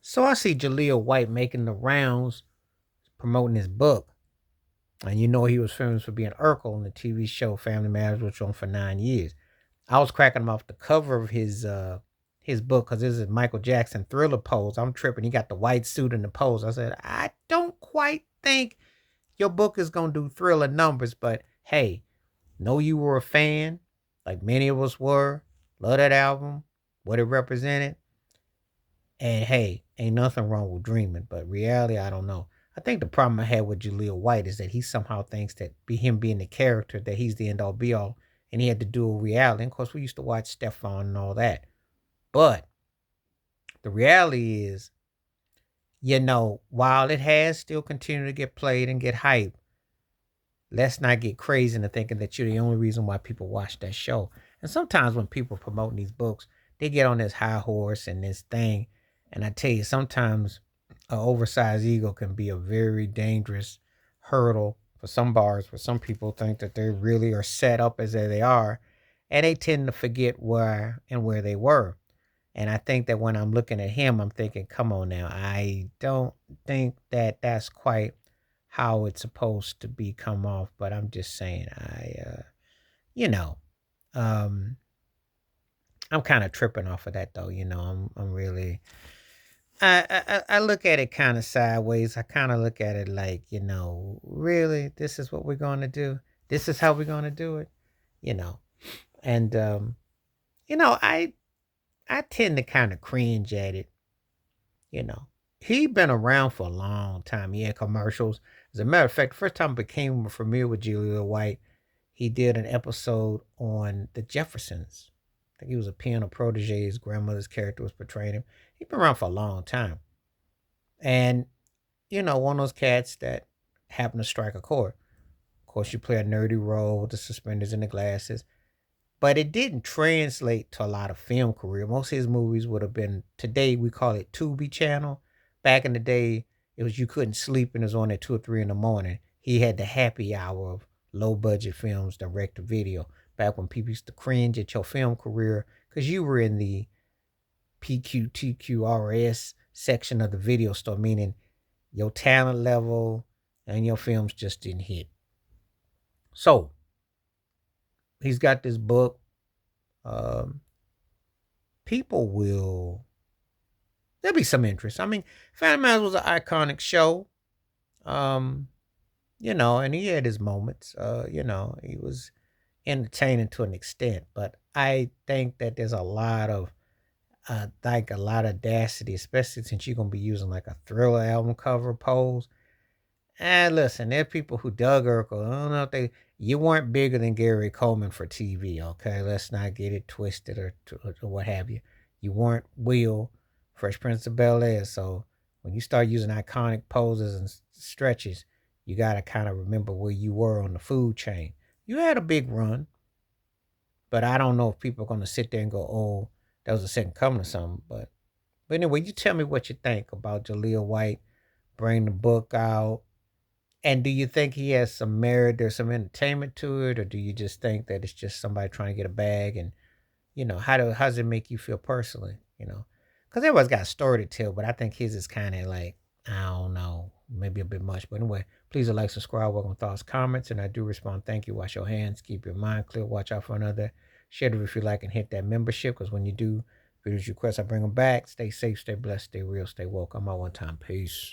So I see Jaleel White making the rounds promoting his book. And you know he was famous for being Urkel on the TV show Family Matters, which was on for 9 years. I was cracking him off the cover of his book because this is Michael Jackson Thriller pose. I'm tripping. He got the white suit and the pose. I said, I don't quite think your book is gonna do Thriller numbers, but hey, know you were a fan, like many of us were. Love that album, what it represented. And hey, ain't nothing wrong with dreaming, but reality, I don't know. I think the problem I had with Jaleel White is that he somehow thinks that be him being the character that he's the end all be all, and he had to do a reality. And of course, we used to watch Stefan and all that, but the reality is, while it has still continued to get played and get hype, let's not get crazy into thinking that you're the only reason why people watch that show. And sometimes when people promoting these books, they get on this high horse and this thing. And I tell you, sometimes an oversized ego can be a very dangerous hurdle for some bars, where some people think that they really are set up as they are, and they tend to forget where they were. And I think that when I'm looking at him, I'm thinking, come on now, I don't think that that's quite how it's supposed to be come off. But I'm just saying, you know, um, I'm kind of tripping off of that though. I'm really, I look at it kind of sideways. I kind of look at it like, really, this is what we're going to do. This is how we're going to do it, you know. And, I tend to kind of cringe at it. You know, he been around for a long time. He had commercials. As a matter of fact, the first time I became familiar with Julia White, he did an episode on the Jeffersons. I think he was a piano protege. His grandmother's character was portraying him. He's been around for a long time. And, one of those cats that happened to strike a chord. Of course, you play a nerdy role with the suspenders and the glasses. But it didn't translate to a lot of film career. Most of his movies would have been, today we call it Tubi channel. Back in the day, it was you couldn't sleep and it was on at 2 or 3 in the morning. He had the happy hour of low budget films, direct to video. Back when people used to cringe at your film career because you were in the PQTQRS section of the video store, meaning your talent level and your films just didn't hit. So he's got this book. Um, People will, there'll be some interest. I mean, Family Matters was an iconic show. Um, and he had his moments. He was entertaining to an extent, but I think that there's a lot of like a lot of audacity, especially since you're gonna be using like a Thriller album cover pose. And listen, there are people who dug Urkel. I don't know if you weren't bigger than Gary Coleman for TV, okay? Let's not get it twisted or what have you. You weren't Will, Fresh Prince of Bel Air. So when you start using iconic poses and stretches, you got to kind of remember where you were on the food chain. You had a big run, but I don't know if people are going to sit there and go, oh, that was a second coming or something. But anyway, you tell me what you think about Jaleel White, bring the book out. And do you think he has some merit? There's some entertainment to it, or do you just think that it's just somebody trying to get a bag? And how does it make you feel personally? Because everyone's got a story to tell, but I think his is kind of like, I don't know, maybe a bit much. But anyway, please like, subscribe, welcome thoughts, comments, and I do respond. Thank you. Wash your hands, keep your mind clear, watch out for another. Share it if you like, and hit that membership, because when you do videos requests, I bring them back. Stay safe, stay blessed, stay real, stay woke. I'm out one time. Peace.